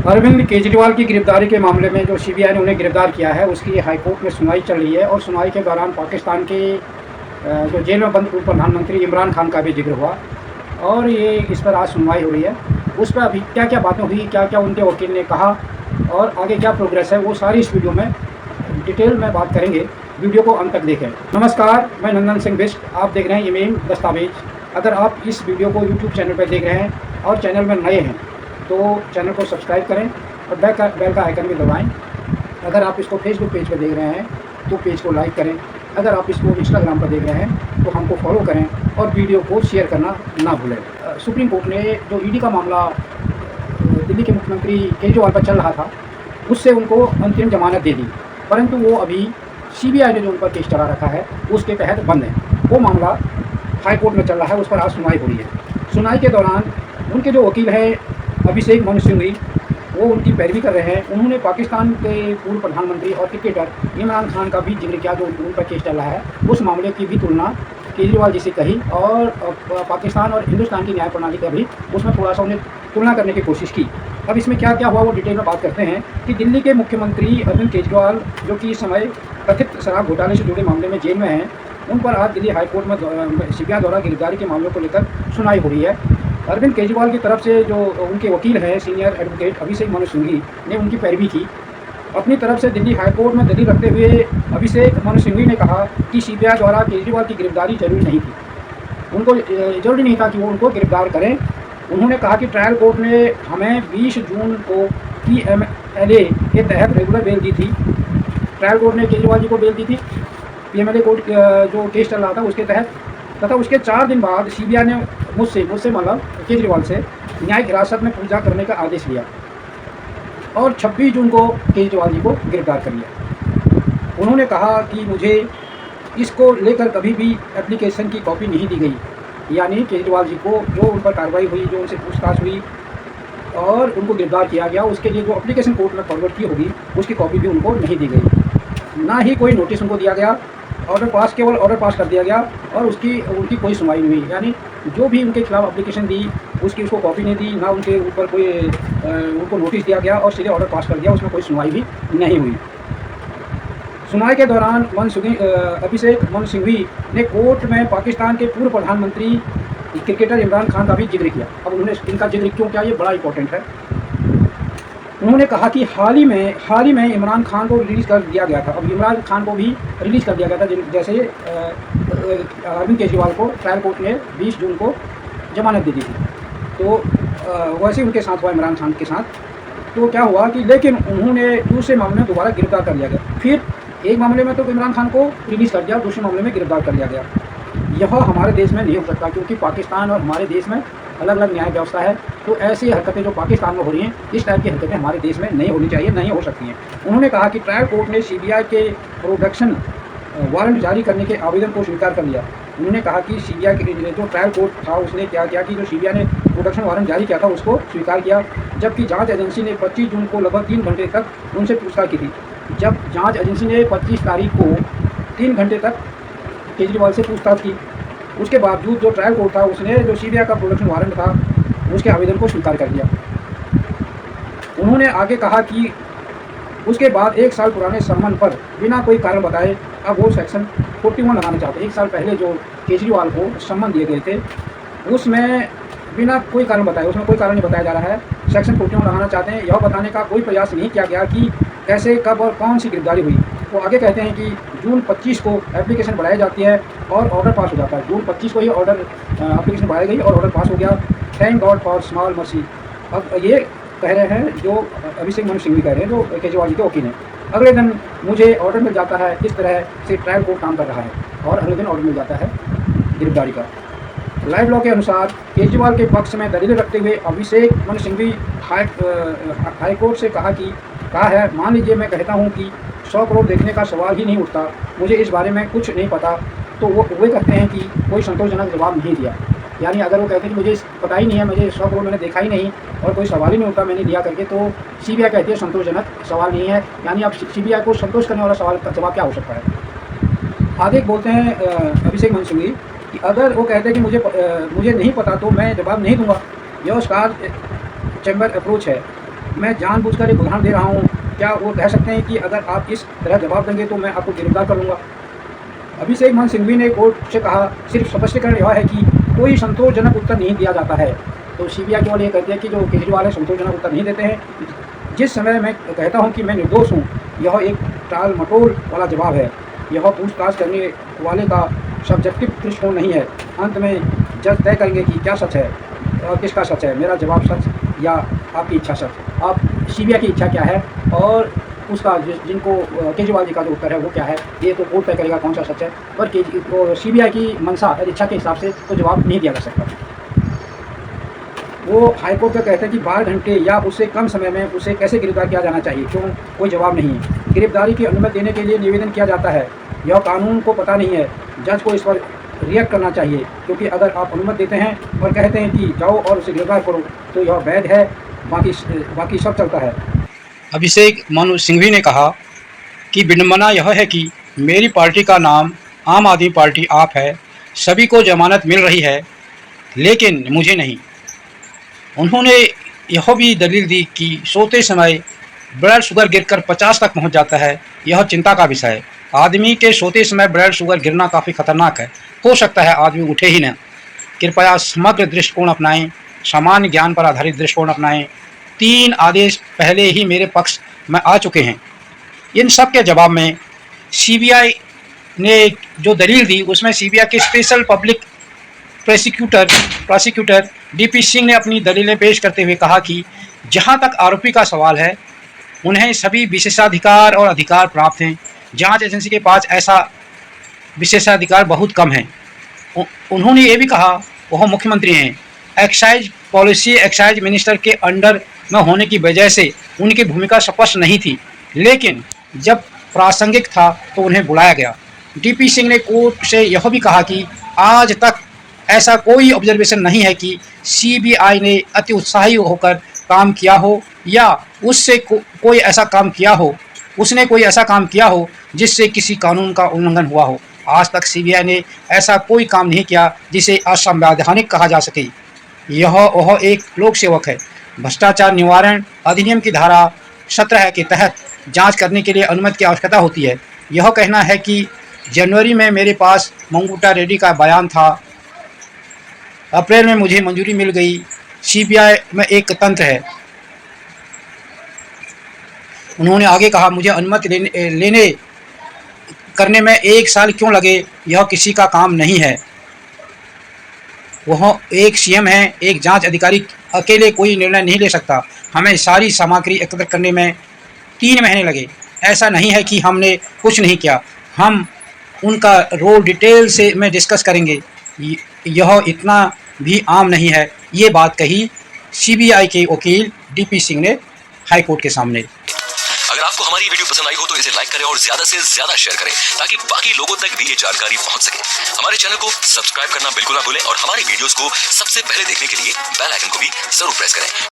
अरविंद केजरीवाल की गिरफ्तारी के मामले में जो सीबीआई ने उन्हें गिरफ्तार किया है, उसकी हाईकोर्ट में सुनवाई चल रही है और सुनवाई के दौरान पाकिस्तान के जो जेल में बंद पूर्व प्रधानमंत्री इमरान खान का भी जिक्र हुआ और ये इस पर आज सुनवाई हो रही है। उस पर अभी क्या क्या बातें हुई, क्या क्या उनके वकील ने कहा और आगे क्या प्रोग्रेस है, वो सारी इस वीडियो में डिटेल में बात करेंगे। वीडियो को अंत तक देखें। नमस्कार, मैं नंदन सिंह बिष्ट, आप देख रहे हैं ईमेल दस्तावेज। अगर आप इस वीडियो को यूट्यूब चैनल पर देख रहे हैं और चैनल में नए हैं तो चैनल को सब्सक्राइब करें और बेल का आइकन भी दबाएं। अगर आप इसको फेसबुक पेज पर देख रहे हैं तो पेज को लाइक करें। अगर आप इसको इंस्टाग्राम पर देख रहे हैं तो हमको फॉलो करें और वीडियो को शेयर करना ना भूलें। सुप्रीम कोर्ट ने जो ईडी का मामला दिल्ली के मुख्यमंत्री केजरीवाल पर चल रहा था, उससे उनको अंतरिम जमानत दे दी, परंतु वो अभी सीबीआई ने जो उन पर केस चला रखा है उसके तहत बंद है। वो मामला हाई कोर्ट में चल रहा है, उस पर आज सुनवाई हो रही है। सुनवाई के दौरान उनके जो वकील हैं अभिषेक मनु सिंघवी, वो उनकी पैरवी कर रहे हैं। उन्होंने पाकिस्तान के पूर्व प्रधानमंत्री और क्रिकेटर इमरान खान का भी जिक्र किया, जो उन पर केस चल रहा है। उस मामले की भी तुलना केजरीवाल जी से कही और पाकिस्तान और हिंदुस्तान की न्याय प्रणाली का भी उसमें थोड़ा सा उन्हें तुलना करने की कोशिश की। अब इसमें क्या क्या हुआ वो डिटेल में बात करते हैं कि दिल्ली के मुख्यमंत्री अरविंद केजरीवाल, जो कि इस समय कथित शराब घोटाले से जुड़े मामले में जेल में हैं, उन पर आज दिल्ली हाईकोर्ट में सीबीआई द्वारा गिरफ्तारी के मामलों को लेकर सुनवाई हो रही है। अरविंद केजरीवाल की तरफ से जो उनके वकील हैं सीनियर एडवोकेट अभिषेक मनु सिंघवी ने उनकी पैरवी की। अपनी तरफ से दिल्ली हाईकोर्ट में दलील रखते हुए अभिषेक मनु सिंघवी ने कहा कि सीबीआई द्वारा केजरीवाल की गिरफ्तारी जरूरी नहीं थी, उनको जरूरी नहीं था कि वो उनको गिरफ्तार करें। उन्होंने कहा कि ट्रायल कोर्ट ने हमें 20 जून को PMLA के तहत रेगुलर बेल दी थी। ट्रायल कोर्ट ने केजरीवाल जी को बेल दी थी PMLA कोर्ट जो केस चल रहा था उसके तहत, तथा उसके 4 दिन बाद सीबीआई ने मुझसे मतलब केजरीवाल से न्यायिक हिरासत में पूछा करने का आदेश दिया और 26 जून को केजरीवाल जी को गिरफ्तार कर लिया। उन्होंने कहा कि मुझे इसको लेकर कभी भी एप्लीकेशन की कॉपी नहीं दी गई, यानी केजरीवाल जी को जो उन पर कार्रवाई हुई, जो उनसे पूछताछ हुई और उनको गिरफ्तार किया गया, उसके लिए जो एप्लीकेशन कोर्ट में फॉरवर्ड की होगी उसकी कॉपी भी उनको नहीं दी गई। ना ही कोई नोटिस उनको दिया गया, केवल ऑर्डर पास कर दिया गया और उनकी कोई सुनवाई नहीं हुई। यानी जो भी उनके खिलाफ एप्लीकेशन दी उसको कॉपी नहीं दी, ना उनके ऊपर कोई उनको नोटिस दिया गया और सीधे ऑर्डर पास कर दिया, उसमें कोई सुनवाई भी नहीं हुई। सुनवाई के दौरान अभिषेक मनु सिंघवी ने कोर्ट में पाकिस्तान के पूर्व प्रधानमंत्री क्रिकेटर इमरान खान का भी जिक्र किया। अब उन्होंने इनका जिक्र क्यों किया, ये बड़ा इंपॉर्टेंट है। उन्होंने कहा कि हाल ही में इमरान खान को रिलीज़ कर दिया गया था। अब इमरान खान को भी रिलीज़ कर दिया गया था, जैसे अरविंद केजरीवाल को ट्रायल कोर्ट ने 20 जून को जमानत दे दी थी, तो वैसे उनके साथ हुआ इमरान खान के साथ। तो क्या हुआ कि लेकिन उन्होंने दूसरे मामले में दोबारा गिरफ्तार कर लिया गया। फिर एक मामले में तो इमरान खान को रिलीज़ कर दिया, दूसरे मामले में गिरफ्तार कर लिया गया। यह हमारे देश में नहीं हो सकता, क्योंकि पाकिस्तान और हमारे देश में अलग अलग न्याय व्यवस्था है। तो ऐसी हरकतें जो पाकिस्तान में हो रही हैं, इस टाइप की हरकतें हमारे देश में नहीं होनी चाहिए, नहीं हो सकती हैं। उन्होंने कहा कि ट्रायल कोर्ट ने सीबीआई के प्रोडक्शन वारंट जारी करने के आवेदन को स्वीकार कर लिया। उन्होंने कहा कि सीबीआई के जो ट्रायल कोर्ट था उसने क्या किया कि जो सीबीआई ने प्रोडक्शन वारंट जारी किया था उसको स्वीकार किया, जबकि जांच एजेंसी ने 25 जून को लगभग 3 घंटे तक उनसे पूछताछ की थी। जब जांच एजेंसी ने 25 तारीख को 3 घंटे तक केजरीवाल से पूछताछ की, उसके बावजूद जो ट्रायल कोर्ट था उसने जो सीबीआई का प्रोडक्शन वारंट था उसके आवेदन को स्वीकार कर दिया। उन्होंने आगे कहा कि उसके बाद 1 साल पुराने सम्मन पर बिना कोई कारण बताए अब वो सेक्शन 41 लगाना चाहते हैं। 1 साल पहले जो केजरीवाल को सम्मन दिए गए थे उसमें बिना कोई कारण बताए, उसमें कोई कारण नहीं बताया जा रहा है, सेक्शन 41 लगाना चाहते हैं। यह बताने का कोई प्रयास नहीं किया गया कि कैसे, कब और कौन सी गिरफ्तारी हुई। वो आगे कहते हैं कि जून 25 को एप्लीकेशन बढ़ाई जाती है और ऑर्डर पास हो जाता है। जून 25 को ही एप्लीकेशन बढ़ाई गई और ऑर्डर पास हो गया। Thank God for small mercy. अब ये कह रहे हैं जो अभिषेक मनु सिंघवी कह रहे हैं, जो केजरीवाल जी के वकील हैं। अगले दिन मुझे ऑर्डर मिल जाता है, इस तरह से ट्रायल कोर्ट काम कर रहा है और अगले दिन ऑर्डर मिल जाता है गिरफ्तारी का। लाइव लॉ के अनुसार केजरीवाल के पक्ष में दलील रखते हुए अभिषेक मनु सिंघवी हाईकोर्ट से कहा है, मान लीजिए मैं कहता हूं कि 100 करोड़ देखने का सवाल ही नहीं उठता, मुझे इस बारे में कुछ नहीं पता, तो वो कहते हैं कि कोई संतोषजनक जवाब नहीं दिया। यानी अगर वो कहते हैं कि मुझे पता ही नहीं है, मुझे 100 करोड़ मैंने देखा ही नहीं और कोई सवाल ही नहीं उठता मैंने दिया करके, तो सीबीआई कहती है संतोषजनक सवाल नहीं है। यानी अब सीबीआई को संतोष करने वाला सवाल का जवाब क्या हो सकता है। आगे बोलते हैं अभिषेक मनु सिंघवी कि अगर वो कहते हैं कि मुझे नहीं पता तो मैं जवाब नहीं दूंगा। यह स्टार चैम्बर अप्रोच है। मैं जानबूझकर एक उदाहरण दे रहा हूँ। क्या वो कह सकते हैं कि अगर आप इस तरह जवाब देंगे तो मैं आपको गिरफ्तार कर लूँगा? अभिषेक मनु सिंघवी ने कोर्ट से कहा, सिर्फ स्पष्टीकरण यह है कि कोई संतोषजनक उत्तर नहीं दिया जाता है। तो सीबीआई केवल ये कहती है कि जो केजरीवाल है संतोषजनक उत्तर नहीं देते हैं। जिस समय मैं कहता हूँ कि मैं निर्दोष हूँ, यह एक टाल मटोल वाला जवाब है। यह पूछताछ करने वाले का सब्जेक्टिव दृष्टिकोण नहीं है। अंत में जज तय करेंगे कि क्या सच है और किसका सच है, मेरा जवाब सच या आपकी इच्छा सच। आप सीबीआई की इच्छा क्या है और उसका जिनको केजरीवाल जी का जो उत्तर है वो क्या है, ये तो कोर्ट तय करेगा कौन सा सच है। पर सीबीआई की मंशा और इच्छा के हिसाब से तो जवाब नहीं दिया जा सकता। वो हाईकोर्ट का कहते हैं कि 12 घंटे या उससे कम समय में उसे कैसे गिरफ्तार किया जाना चाहिए, क्यों? कोई जवाब नहीं है। गिरफ्तारी की अनुमति देने के लिए निवेदन किया जाता है, यह कानून को पता नहीं है। जज को इस पर रिएक्ट करना चाहिए, क्योंकि अगर आप अनुमति देते हैं और कहते हैं कि जाओ और उसे गिरफ्तार करो तो यह वैध है, बाकी सब चलता है। अभिषेक मनु सिंघवी ने कहा कि विडंबना यह है कि मेरी पार्टी का नाम आम आदमी पार्टी आप है, सभी को जमानत मिल रही है लेकिन मुझे नहीं। उन्होंने यह भी दलील दी कि सोते समय ब्लड शुगर गिरकर 50 तक पहुंच जाता है, यह चिंता का विषय है। आदमी के सोते समय ब्लड शुगर गिरना काफ़ी खतरनाक है, हो सकता है आदमी उठे ही न। कृपया समग्र दृष्टिकोण अपनाएं, सामान्य ज्ञान पर आधारित दृष्टिकोण अपनाएं। 3 आदेश पहले ही मेरे पक्ष में आ चुके हैं। इन सब के जवाब में सीबीआई ने जो दलील दी उसमें सीबीआई के special public prosecutor DP Singh ने अपनी दलीलें पेश करते हुए कहा कि जहां तक आरोपी का सवाल है, उन्हें सभी विशेषाधिकार और अधिकार प्राप्त हैं। जांच एजेंसी के पास ऐसा विशेषाधिकार बहुत कम है। उन्होंने ये भी कहा वह मुख्यमंत्री हैं, एक्साइज पॉलिसी एक्साइज मिनिस्टर के अंडर में होने की वजह से उनकी भूमिका स्पष्ट नहीं थी, लेकिन जब प्रासंगिक था तो उन्हें बुलाया गया। डीपी सिंह ने कोर्ट से यह भी कहा कि आज तक ऐसा कोई ऑब्जर्वेशन नहीं है कि सीबीआई ने अति उत्साही होकर काम किया हो या उससे कोई ऐसा काम किया हो, उसने कोई ऐसा काम किया हो जिससे किसी कानून का उल्लंघन हुआ हो। आज तक सीबीआई ने ऐसा कोई काम नहीं किया जिसे असंवैधानिक कहा जा सके। वह एक लोक सेवक है। भ्रष्टाचार निवारण अधिनियम की धारा 17 के तहत जांच करने के लिए अनुमति की आवश्यकता होती है। यह कहना है कि जनवरी में मेरे पास मंगूटा रेड्डी का बयान था, अप्रैल में मुझे मंजूरी मिल गई। सीबीआई में एक तंत्र है। उन्होंने आगे कहा, मुझे अनुमति लेने करने में 1 साल क्यों लगे, यह किसी का काम नहीं है। वह एक सीएम है, एक जांच अधिकारी अकेले कोई निर्णय नहीं ले सकता। हमें सारी सामग्री एकत्र करने में 3 महीने लगे। ऐसा नहीं है कि हमने कुछ नहीं किया, हम उनका रोल डिटेल से में डिस्कस करेंगे। यह इतना भी आम नहीं है। ये बात कही सीबीआई के वकील डीपी सिंह ने हाईकोर्ट के सामने। अगर आपको हमारी वीडियो पसंद आई हो तो इसे लाइक करें और ज्यादा से ज्यादा शेयर करें ताकि बाकी लोगों तक भी ये जानकारी पहुंच सके। हमारे चैनल को सब्सक्राइब करना बिल्कुल ना भूलें और हमारी वीडियोस को सबसे पहले देखने के लिए बेल आइकन को भी जरूर प्रेस करें।